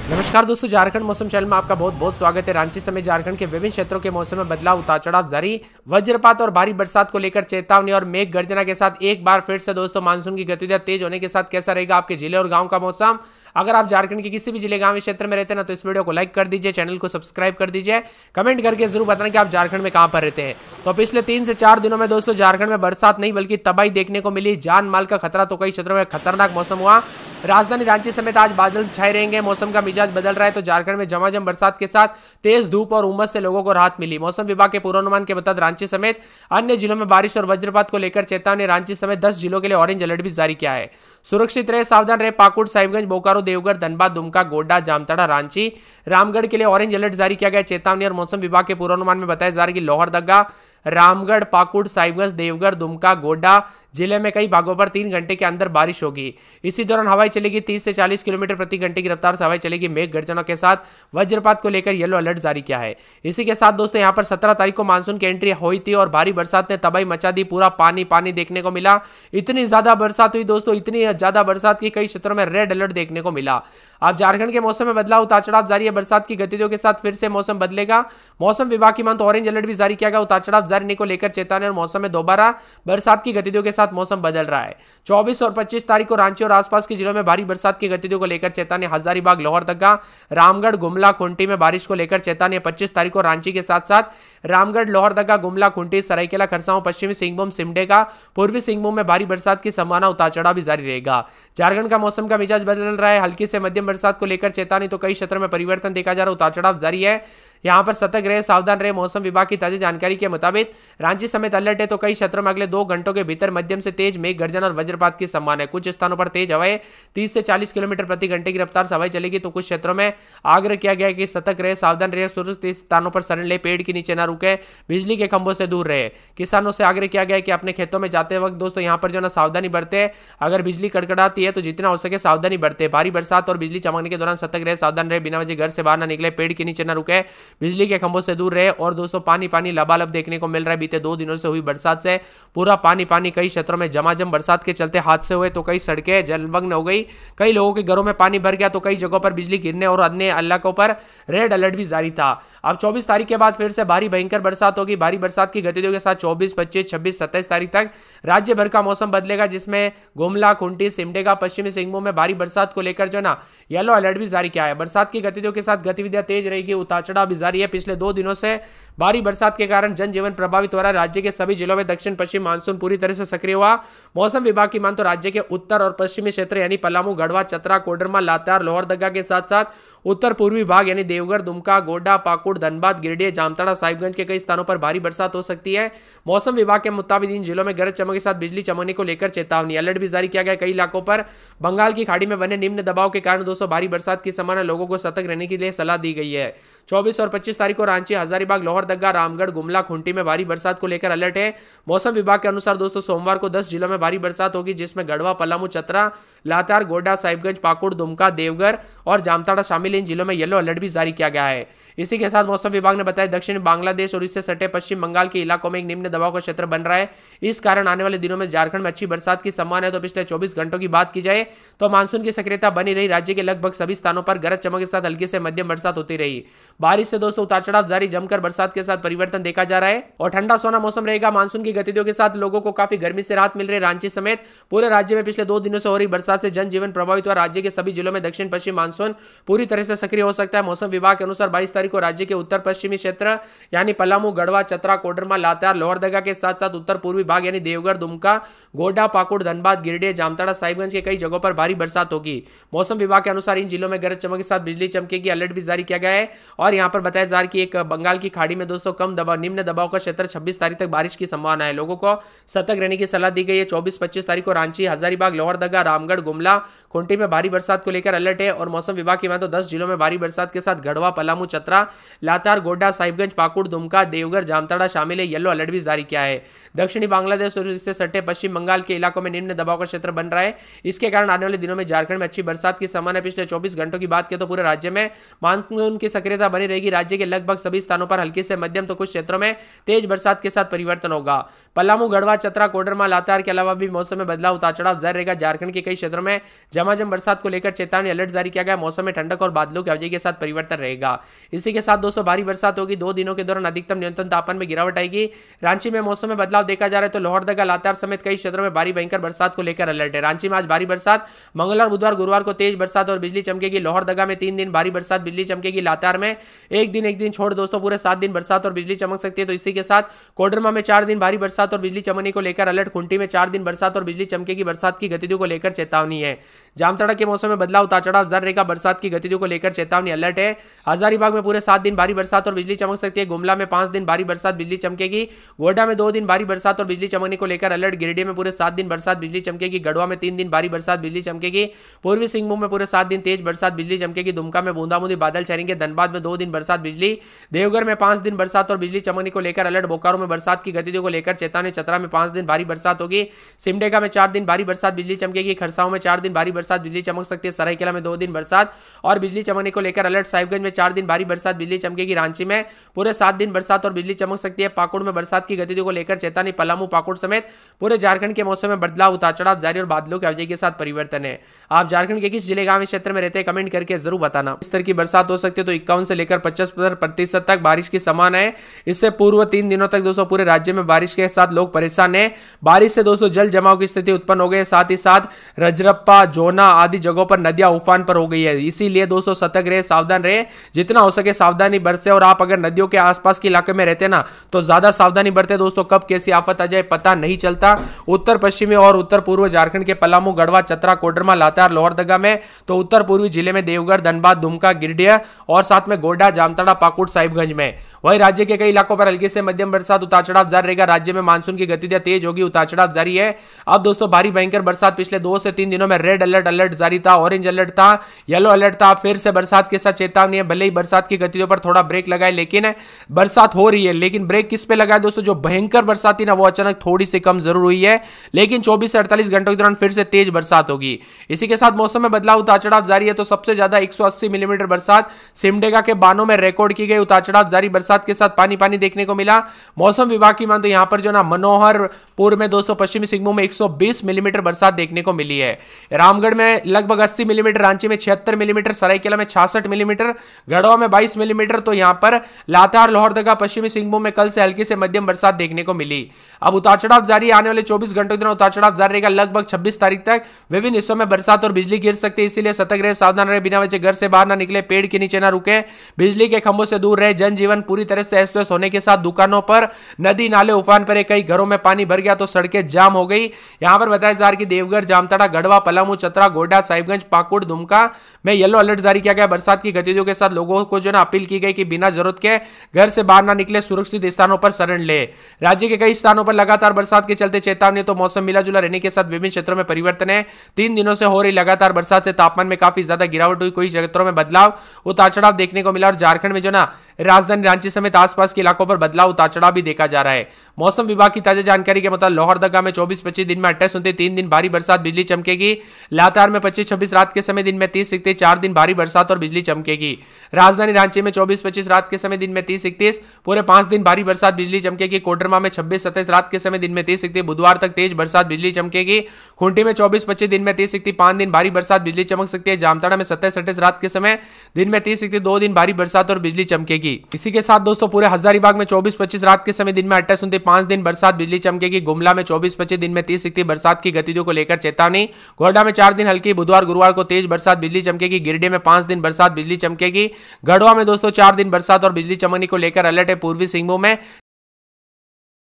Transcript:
नमस्कार दोस्तों, झारखंड मौसम चैनल में आपका बहुत बहुत स्वागत है। रांची समेत झारखंड के विभिन्न क्षेत्रों के मौसम में बदलाव, उतार चढ़ाव जारी। वज्रपात और भारी बरसात को लेकर चेतावनी और मेघ गर्जना के साथ एक बार फिर से दोस्तों मानसून की गतिविधियां तेज होने के साथ कैसा रहेगा आपके जिले और गांव का मौसम। अगर आप झारखंड के किसी भी जिले गांव क्षेत्र में रहते हैं ना, तो इस वीडियो को लाइक कर दीजिए, चैनल को सब्सक्राइब कर दीजिए, कमेंट करके जरूर बताना कि आप झारखंड में कहां पर रहते हैं। तो पिछले 3 से 4 दिनों में दोस्तों झारखंड में बरसात नहीं बल्कि तबाही देखने को मिली। जान माल का खतरा, तो कई क्षेत्रों में खतरनाक मौसम हुआ। राजधानी रांची समेत आज बादल छाए रहेंगे, मौसम का मिजाज बदल रहा है। तो झारखंड में झमाझम बरसात के साथ तेज धूप और उमस से लोगों को राहत मिली। मौसम विभाग के पूर्वानुमान के मुताबिक रांची समेत अन्य जिलों में बारिश और वज्रपात को लेकर चेतावनी। रांची समेत 10 जिलों के लिए ऑरेंज अलर्ट भी जारी किया है। सुरक्षित रहे, सावधान रहे। पाकुड़, साहिबगंज, बोकारो, देवघर, धनबाद, दुमका, गोड्डा, जामताड़ा, रांची, रामगढ़ के लिए ऑरेंज अलर्ट जारी किया गया। चेतावनी और मौसम विभाग के पूर्वानुमान में बताया जा रहा है कि लोहरदगा, रामगढ़, पाकुड़, साहिबगंज, देवघर, दुमका, गोड्डा जिले में कई भागों पर 3 घंटे के अंदर बारिश होगी। इसी दौरान हवाएं चलेगी 30 से 40 किलोमीटर प्रति घंटे की रफ्तार से हवाएं चलेगी। मेघ गर्जनों के साथ वज्रपात को लेकर येलो अलर्ट जारी किया है। इसी के साथ दोस्तों यहां पर 17 तारीख को मानसून की एंट्री हुई थी और भारी बरसात ने तबाही मचा दी। पूरा पानी पानी देखने को मिला। इतनी ज्यादा बरसात हुई दोस्तों, इतनी ज्यादा बरसात की कई क्षेत्रों में रेड अलर्ट देखने को मिला। अब झारखंड के मौसम में बदलाव, उतार चढ़ाव जारी है। बरसात की गतिविधियों के साथ फिर से मौसम बदलेगा। मौसम विभाग की माने तो ऑरेंज अलर्ट भी जारी किया गया। उतार चढ़ाव जारी को लेकर चेतावनी और मौसम में दोबारा बरसात की गतिविधियों के साथ मौसम बदल रहा है। 24 और 25 तारीख को रांची और आसपास के जिलों में भारी बरसात की गतिविधियों को लेकर चेतावनी। हजारीबाग, लोहरदगा, रामगढ़, गुमला, खुंटी में बारिश को लेकर चेतावनी। 25 तारीख को रांची के साथ साथ रामगढ़, लोहरदगा, गुमला, खुंटी, सरायकेला, खरसावां, पश्चिमी सिंहभूम, सिमडेगा, पूर्वी सिंहभूम में भारी बरसात की संभावना, उतार चढ़ाव भी जारी रहेगा। झारखंड का मौसम का मिजाज बदल रहा है। हल्की से मध्यम बरसात को लेकर चेतावनी, तो कई क्षेत्रों में परिवर्तन देखा जा रहा है। उतार चढ़ाव जारी है। यहां पर सतर्क रहे, सावधान रहे। मौसम विभाग की ताजा जानकारी के मुताबिक रांची समेत अलर्ट है। तो कई क्षेत्रों में अगले 2 घंटों के भीतर मध्यम से तेज मेघ गर्जन और वज्रपात की संभावना है। कुछ स्थानों पर तेज हवाएं 30 से 40 किलोमीटर प्रति घंटे की रफ्तार से हवाएं चलेगी। तो कुछ क्षेत्रों में आग्रह किया गया है कि सतर्क रहे, सावधान रहे, सुरक्षित स्थानों पर शरण ले, पेड़ के नीचे न रुके, बिजली के खंभों से दूर रहे। किसानों से आग्रह किया गया है कि अपने खेतों में जाते वक्त दोस्तों यहां पर जो ना सावधानी बरते। अगर बिजली कड़कड़ाती है तो जितना हो सके सावधानी बरते। भारी बरसात और बिजली चमकने के दौरान सतर्क रहे, सावधान रहे, बिना वजह घर से बाहर न निकले, पेड़ के नीचे न रुके, बिजली के खंभों से दूर रहे। और दोस्तों पानी पानी लबालब देखने को मिल रहा है। बीते 2 दिनों से हुई बरसात से पूरा पानी पानी कई क्षेत्रों में झमाझम बरसात के चलते हादसे हुए। तो कई सड़कें जलमग्न हो गई, कई लोगों के घरों में पानी भर गया। तो कई जगहों पर बिजली गिरने और अन्य इलाकों पर रेड अलर्ट भी जारी था। अब 24 तारीख के बाद फिर से भारी भयंकर बरसात होगी। भारी बरसात की गतिविधियों के साथ 24, 25, 26, 27 तारीख तक राज्य भर का मौसम बदलेगा, जिसमें गुमला, खुंटी, सिमडेगा, पश्चिमी सिंहभूम में भारी बरसात को लेकर जो ना येलो अलर्ट भी जारी किया है। बरसात की गतिविधियों के साथ गतिविधियां तेज रहेगी, उतार चढ़ाव भी जारी है। पिछले 2 दिनों से भारी बरसात के कारण जनजीवन प्रभावित हो रहा है। राज्य के सभी जिलों में दक्षिण पश्चिम मानसून पूरी तरह से सक्रिय हुआ। मौसम विभाग की मान तो राज्य के उत्तर और पश्चिमी क्षेत्र यानी पलामू, गढ़वा, चतरा, कोडरमा, लातेहार, लोहरदगा के साथ साथ उत्तर पूर्वी भाग यानी देवघर, दुमका, गोड्डा, पाकुड़, धनबाद, गिरिडीह, जामताड़ा, साहिबगंज के कई स्थानों पर भारी बरसात हो सकती है। मौसम विभाग के मुताबिक इन जिलों में गरज चमक के साथ बिजली चमकने को लेकर चेतावनी। अलर्ट भी जारी किया गया। कई इलाकों पर बंगाल की खाड़ी में बने निम्न दबाव के कारण दोस्तों भारी बरसात की संभावना, लोगों को सतर्क रहने के लिए सलाह दी गई है। 24 और 25 तारीख को रांची, हजारीबाग, लोहरदगा, रामगढ़, गुमला, खुंटी में भारी बरसात को लेकर अलर्ट है। मौसम विभाग के अनुसार दोस्तों सोमवार को 10 जिलों में भारी बरसात होगी, जिसमें गढ़वा, पलामू, चतरा, लातेहार, गोड्डा, साहिबगंज, पाकुड़, दुमका, देवघर और जामताड़ा शामिल। इन जिलों में येलो अलर्ट भी जारी किया गया है। इसी के साथ मौसम विभाग ने बताया दक्षिण बांग्लादेश और इससे सटे पश्चिम बंगाल के इलाकों में एक निम्न दबाव का क्षेत्र बन रहा है। इस कारण आने वाले दिनों में झारखंड में अच्छी बरसात की संभावना है। तो पिछले 24 घंटों की बात की जाए तो मानसून की सक्रियता बनी रही। राज्य के लगभग सभी स्थानों पर गरज चमक के साथ हल्की से मध्यम बरसात होती रही। बारिश से दोस्तों उतार चढ़ाव जारी, जमकर बरसात के साथ परिवर्तन देखा जा रहा है और ठंडा सोना मौसम रहेगा। मानसून की गतिविधियों के साथ लोगों को काफी गर्मी से राहत मिल रही है। रांची समेत पूरे राज्य में पिछले 2 दिनों से हो रही बरसात से जनजीवन प्रभावित हुआ। राज्य के सभी जिलों में दक्षिण पश्चिम मानसून पूरी तरह से सक्रिय हो सकता है। मौसम विभाग के अनुसार 22 तारीख को राज्य के उत्तर पश्चिमी क्षेत्र यानी पलामू, गढ़वा, चतरा, कोडरमा, लातेहार, लोहरदगा के साथ साथ उत्तर पूर्वी भाग यानी देवघर, दुमका, गोड्डा, पाकुड़, धनबाद, गिरिडीह, जामताड़ा, साहिबगंज के कई जगहों पर भारी बरसात होगी। मौसम विभाग के अनुसार इन जिलों में गरज चमक के साथ बिजली चमकेगी। अलर्ट भी जारी किया गया है और यहां पर बताया जा रहा है कि एक बंगाल की खाड़ी में दोस्तों कम दबाव निम्न दबाव का क्षेत्र 26 तारीख तक बारिश की संभावना है। लोगों को सतर्क रहने की सलाह दी गई है। 24-25 तारीख को रांची, हजारीबाग, लोहरदगा, रामगढ़, गुमला, खुंटी में भारी बरसात को लेकर अलर्ट है और मौसम विभाग की माने तो 10 जिलों में भारी बरसात के साथ गढ़वा, पलामू, चतरा, लातेहार, गोड्डा, साहिबगंज, पाकुड़, दुमका, देवघर, जामताड़ा शामिल है। येलो अलर्ट भी जारी किया है। दक्षिणी बांग्लादेश और इससे सटे पश्चिम बंगाल के इलाकों में निम्न दबाव का क्षेत्र बन रहा है। इसके कारण आने वाले दिनों में झारखंड में अच्छी बरसात की संभावना है। पिछले 24 घंटों की बात करें तो पूरे राज्य में मानसून की सक्रियता बनी रहेगी। राज्य के लगभग सभी स्थानों पर हल्की से मध्यम तो कुछ क्षेत्रों में तेज बरसात के साथ परिवर्तन होगा। पलामू, गढ़वा, चतरा, कोडरमा, लातेहार के अलावा भी मौसम में बदलाव उतार चढ़ाव जारी रहेगा। झारखंड के कई क्षेत्रों में झमाझम बरसात को लेकर चेतावनी अलर्ट जारी किया गया। मौसम में ठंडक और बादलों की अवधि के साथ परिवर्तन रहेगा। इसी के साथ दोस्तों भारी बरसात होगी। 2 दिनों के दौरान अधिकतम न्यूनतम तापमान में गिरावट आएगी। रांची में मौसम में बदलाव देखा जा रहा है तो लोहरदगा, लातेहार समेत कई क्षेत्रों में भारी भयंकर बरसात को लेकर अलर्ट है। रांची में आज भारी बरसात, मंगलवार, बुधवार, गुरुवार को तेज बरसात और बिजली चमकेगी। लोहरदगा में 3 दिन भारी बरसात, बिजली चमकेगी। लातेहार में एक दिन छोड़ दोस्तों पूरे 7 दिन बरसात और बिजली चमक सकती है। तो इसी के साथ कोडरमा में 4 दिन भारी बरसात और बिजली चमकने को लेकर अलर्ट। खुंटी में 4 दिन बरसात और बिजली चमकेगी। बरसात की गतिविधियों को लेकर चेतावनी है। जामताड़ा के मौसम में बदलाव उतार चढ़ाव जारी रहेगा। बरसात की गतिविधियों को लेकर चेतावनी अलर्ट है। हजारीबाग में पूरे 7 दिन भारी बरसात और बिजली चमक सकती है। गुमला में 5 दिन भारी बरसात, बिजली चमकेगी। गोड्डा में 2 दिन भारी बरसात और बिजली चमकने को लेकर अलर्ट। गिरिडीह में पूरे 7 दिन बरसात, बिजली चमकेगी। गढ़वा में 3 दिन भारी बरसात, बिजली चमकेगी। पूर्वी सिंहभूम में पूरे 7 दिन तेज बरसात, बिजली चमकेगी। दुमका में बूंदाबूंदी बादल छाएंगे। धनबाद में 2 दिन बरसात, बिजली। देवघर में 5 दिन बरसात और बिजली चमकने को लेकर अलर्ट। बोकारो में बरसात की गतिविधियों को लेकर चेतावनी। चतरा में 5 दिन भारी बरसात होगी। सिमडेगा में 4 दिन भारी बरसात, बिजली चमकेगी। खरसाओं में 4 दिन भारी बरसात, बिजली चमक सकती है। सरायकेला में 2 दिन बरसात और बिजली चमकने को लेकर अलर्ट। साहिबगंज में 4 दिन भारी बरसात, बिजली चमकेगी। रांची में पूरे 7 दिन बरसात और बिजली चमक सकती है। पाकुड़ में बरसात की गतिविधियों को लेकर चेतावनी। पलामू, पाकुड़ समेत पूरे झारखंड के मौसम में बदलाव उतार चढ़ाव जारी और बादलों की अवधि के साथ परिवर्तन है। आप झारखंड के किस जिले, गांव, क्षेत्र में रहते हैं कमेंट करके जरूर बताना। इस तरह की बरसात हो सकती है तो 51 से लेकर 50% तक बारिश की संभावना है। इससे पूर्व 3 दिनों तक दोस्तों पूरे राज्य में बारिश के साथ लोग परेशान हैं। बारिश से दोस्तों जल जमाव की स्थिति उत्पन्न हो गई है। साथ ही साथ रजरप्पा, जोना आदि जगहों पर नदियां उफान पर हो गई है। इसीलिए दोस्तों सतर्क रहे, सावधान रहे, जितना हो सके सावधानी बरते। और आप अगर नदियों के आसपास के इलाके में रहते ना तो ज्यादा सावधानी बरते दोस्तों। कब कैसी आफत आ जाए पता नहीं चलता। उत्तर पश्चिमी और उत्तर पूर्व झारखंड के पलामू, गढ़वा, चतरा, कोडरमा, लातेहार, लोहरदगा में तो उत्तर पूर्वी जिले में देवघर, धनबाद, दुमका, गिरिडीह और साथ में गोड्डा, जामताड़ा, पाकुड़, साहिबगंज में। वहीं राज्य के कई इलाकों पर हल्की से मध्यम बरसात, उतार चढ़ाव जारी रहेगा। राज्य में मानसून की गतिविधियां तेज होगी, उतार चढ़ाव जारी है। अब दोस्तों भारी भयंकर बरसात पिछले 2 से 3 दिनों में रेड अलर्ट जारी था, ऑरेंज अलर्ट था, येलो अलर्ट था। फिर से बरसात के साथ चेतावनी है। भले ही बरसात की गतिविधियों पर थोड़ा ब्रेक लगाए लेकिन बरसात हो रही है। लेकिन ब्रेक किस पे लगा है दोस्तों? जो भयंकर बरसात थी ना वो अचानक थोड़ी सी कम जरूर हुई है, लेकिन 24 से 48 घंटों के दौरान फिर से तेज बरसात होगी। इसी के साथ मौसम में बदलाव, उतार चढ़ाव जारी है। तो सबसे ज्यादा 180 मिलीमीटर बरसात सिमडेगा के बानों में रिकॉर्ड की गई। उतार चढ़ाव जारी, बरसात के साथ पानी पानी देखने को मिला। मौसम विभाग की मान तो यहां पर जो ना मनोहरपुर में दोस्तों पश्चिमी सिंहभूम में 120 मिलीमीटर बरसात देखने को मिली है। रामगढ़ में लगभग 80 मिलीमीटर, रांची में 76 मिलीमीटर, सरायकेला में 66 मिलीमीटर, गढ़वा में 22 मिलीमीटर। तो यहां पर लातेहार, लोहरदगा, पश्चिमी सिंहभूम में कल से हल्की से मध्यम बरसात देखने को मिली। अब उतार चढ़ाव जारी, आने वाले 24 घंटों के दौरान उतार चढ़ाव जारी रहेगा। लगभग 26 तारीख तक विभिन्न हिस्सों में बरसात और बिजली गिर सकती है। इसीलिए सतर्क रहे, सावधान रहे, बिना वजह घर से बाहर ना निकले, पेड़ के नीचे ना रुके, बिजली के खंभों से दूर रहे। जनजीवन पूरी तरह से अस्त व्यस्त होने के साथ दुकानों पर, नदी नाले उफान पर, कई घरों में पानी भर गया तो सड़कें जाम हो गई। यहां पर बताया जा रहा है कि देवघर, जामताड़ा, गढ़वा, पलामू, चतरा, गोड्डा, साहिबगंज, पाकुड़, दुमका में येलो अलर्ट जारी किया गया। बरसात की गतिविधियों के साथ लोगों को जो ना अपील की गई कि बिना जरूरत के घर से बाहर ना निकले, सुरक्षित स्थानों पर शरण ले। राज्य के कई स्थानों पर लगातार बरसात के चलते चेतावनी। तो मौसम मिला जुला रहने के साथ विभिन्न क्षेत्रों में परिवर्तन है। 3 दिनों से हो रही लगातार बरसात से तापमान में काफी ज्यादा गिरावट हुई, कई क्षेत्रों में बदलाव, उतार चढ़ाव देखने को मिला। और झारखंड में जो ना राजधानी रांची समेत आसपास के इलाकों पर बदलाव, उतार चढ़ाव भी देखा जा रहा है। मौसम विभाग की ताजा जानकारी के मुताबिक लोहरदगा में 24-25 दिन में 28-29 3 दिन भारी बरसात, बिजली चमकेगी। लातेहार में 25-26 रात के समय, दिन में 30-31 4 दिन भारी बरसात और बिजली चमकेगी। राजधानी रांची में 24-25 रात के समय, दिन में 30-31 पूरे 5 दिन भारी बरसात, बिजली चमकेगी। कोडरमा में 26-27 रात के समय, दिन में 30-31 बुधवार तक तेज बरसात, बिजली चमकेगी। खूंटी में 24-25 दिन में 30-31 5 दिन भारी बरसात, बिजली चमक सकती है। जामताड़ा में 27-28 रात के समय, दिन में 30-31 2 दिन भारी बरसात और बिजली चमकेगी। इसी के साथ दोस्तों पूरे हजारीबाग में 24-25 रात के समय, दिन में 28-29 5 दिन बरसात, बिजली चमकेगी। गुमला में 24-25 दिन में 30-31 बरसात की गतिविधियों को लेकर चेतावनी। गोड्डा में 4 दिन हल्की, बुधवार गुरुवार को तेज बरसात, बिजली चमकेगी। गिरिडीह में 5 दिन बरसात, बिजली चमकेगी। गढ़वा में दोस्तों 4 दिन बरसात और बिजली चमकने को लेकर अलर्ट है। पूर्वी सिंहभूम में